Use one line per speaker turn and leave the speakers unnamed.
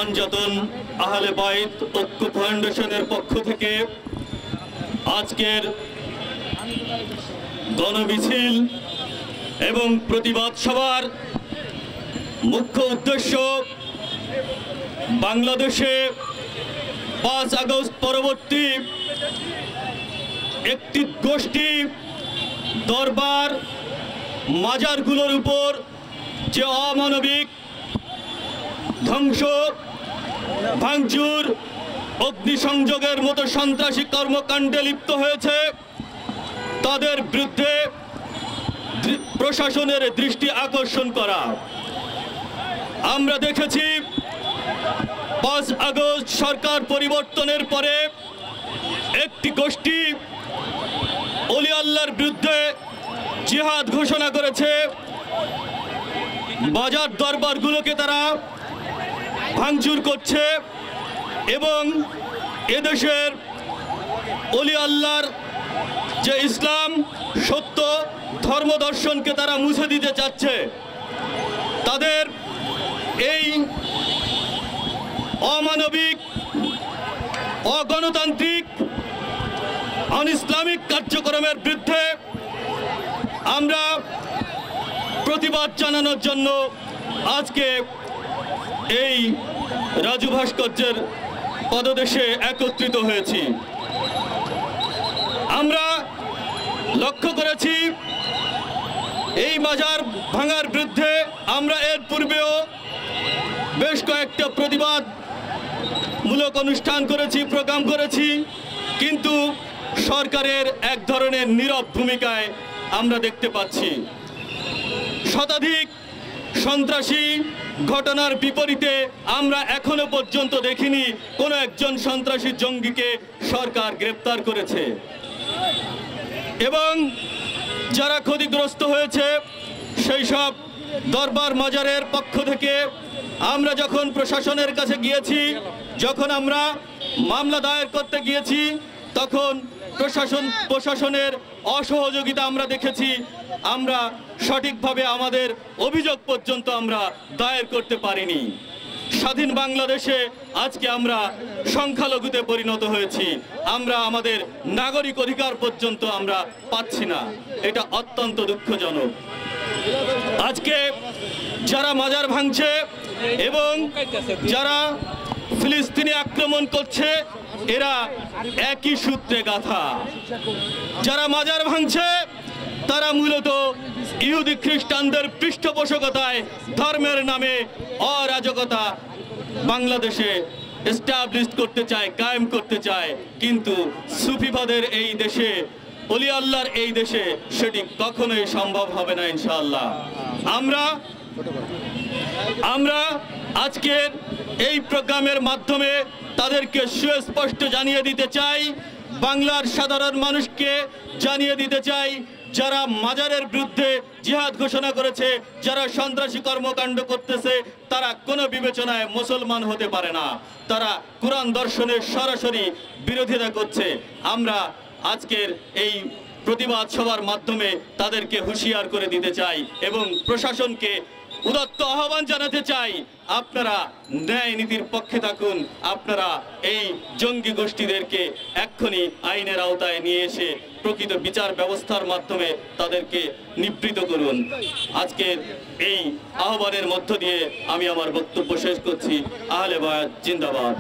পাঞ্জাতন আহলে বাইত ঐক্য ফাউন্ডেশনের পক্ষ থেকে আজকের গণমিছিল এবং প্রতিবাদ সভার মুখ্য উদ্দেশ্য বাংলাদেশে ৫ আগস্ট পরবর্তী একটি গোষ্ঠী দরবার মাজারগুলোর উপর যে অমানবিক ধ্বংস ভাঙচুর অগ্নিসংযোগের মতো সন্ত্রাসী কর্মকাণ্ডে লিপ্ত হয়েছে তাদের বিরুদ্ধে প্রশাসনের দৃষ্টি আকর্ষণ করা। আমরা দেখেছি ৫ আগস্ট সরকার পরিবর্তনের পরে একটি গোষ্ঠী ওলি আল্লাহর বিরুদ্ধে জিহাদ ঘোষণা করেছে। বাজার দরবারগুলোকে তারা ভাঙচুর করছে এবং এদেশের ওলি আল্লাহর যে ইসলাম সত্য ধর্মদর্শনকে তারা মুছে দিতে চাচ্ছে। তাদের এই অমানবিক অগণতান্ত্রিক আন ইসলামিক কার্যক্রমের বিরুদ্ধে আমরা প্রতিবাদ জানানোর জন্য আজকে এই রাজু ভাস্কর্যের পদদেশে একত্রিত হয়েছি। আমরা লক্ষ্য করেছি এই মাজার ভাঙার বিরুদ্ধে আমরা এর পূর্বেও বেশ কয়েকটা প্রতিবাদমূলক অনুষ্ঠান করেছি, প্রোগ্রাম করেছি, কিন্তু সরকারের এক ধরনের নীরব ভূমিকায় আমরা দেখতে পাচ্ছি। শতাধিক সন্ত্রাসী ঘটনার বিপরীতে আমরা এখনো পর্যন্ত দেখিনি কোনো একজন সন্ত্রাসী জঙ্গিকে সরকার গ্রেপ্তার করেছে এবং যারা ক্ষতিগ্রস্ত হয়েছে সেই সব দরবার মাজারের পক্ষ থেকে আমরা যখন প্রশাসনের কাছে গিয়েছি, যখন আমরা মামলা দায়ের করতে গিয়েছি, তখন প্রশাসনের অসহযোগিতা আমরা দেখেছি। আমরা সঠিকভাবে আমাদের অভিযোগ পর্যন্ত আমরা দায়ের করতে পারিনি। স্বাধীন বাংলাদেশে আজকে আমরা সংখ্যালঘুতে পরিণত হয়েছি, আমরা আমাদের নাগরিক অধিকার পর্যন্ত আমরা পাচ্ছি না। এটা অত্যন্ত দুঃখজনক। আজকে যারা মাজার ভাঙছে এবং যারা ফিলিস্তিনি আক্রমণ করছে এরা একই সূত্রে গাঁথা। যারা মাজার ভাঙছে তারা মূলত ইহুদি খ্রিস্টানদের পৃষ্ঠপোষকতায় ধর্মের নামে অরাজকতা বাংলাদেশে এস্টাবলিশ করতে চায়, কায়েম করতে চায়। কিন্তু সুফিবাদের এই দেশে, ওলি আল্লাহর এই দেশে সেটি কখনোই সম্ভব হবে না ইনশাআল্লাহ। আমরা আজকের এই প্রোগ্রামের মাধ্যমে তাদেরকে সুস্পষ্ট জানিয়ে দিতে চাই, বাংলার সাধারণ মানুষকে জানিয়ে দিতে চাই, যারা মাজারের বিরুদ্ধে জিহাদ ঘোষণা করেছে, যারা সন্ত্রাসী কর্মকাণ্ড করতেছে, তারা কোনো বিবেচনায় মুসলমান হতে পারে না। তারা কোরআন দর্শনের সরাসরি বিরোধিতা করছে। আমরা আজকের এই প্রতিবাদ সভার মাধ্যমে তাদেরকে হুঁশিয়ার করে দিতে চাই এবং প্রশাসনকে উদাত্ত আহ্বান জানাতে চাই, আপনারা ন্যায় নীতির পক্ষে থাকুন। আপনারা এই জঙ্গি গোষ্ঠীদেরকে এক্ষুনি আইনের আওতায় নিয়ে এসে প্রকৃত বিচার ব্যবস্থার মাধ্যমে তাদেরকে নিবৃত করুন। আজকের এই আহ্বানের মধ্য দিয়ে আমি আমার বক্তব্য শেষ করছি। আহলে বায়াত জিন্দাবাদ।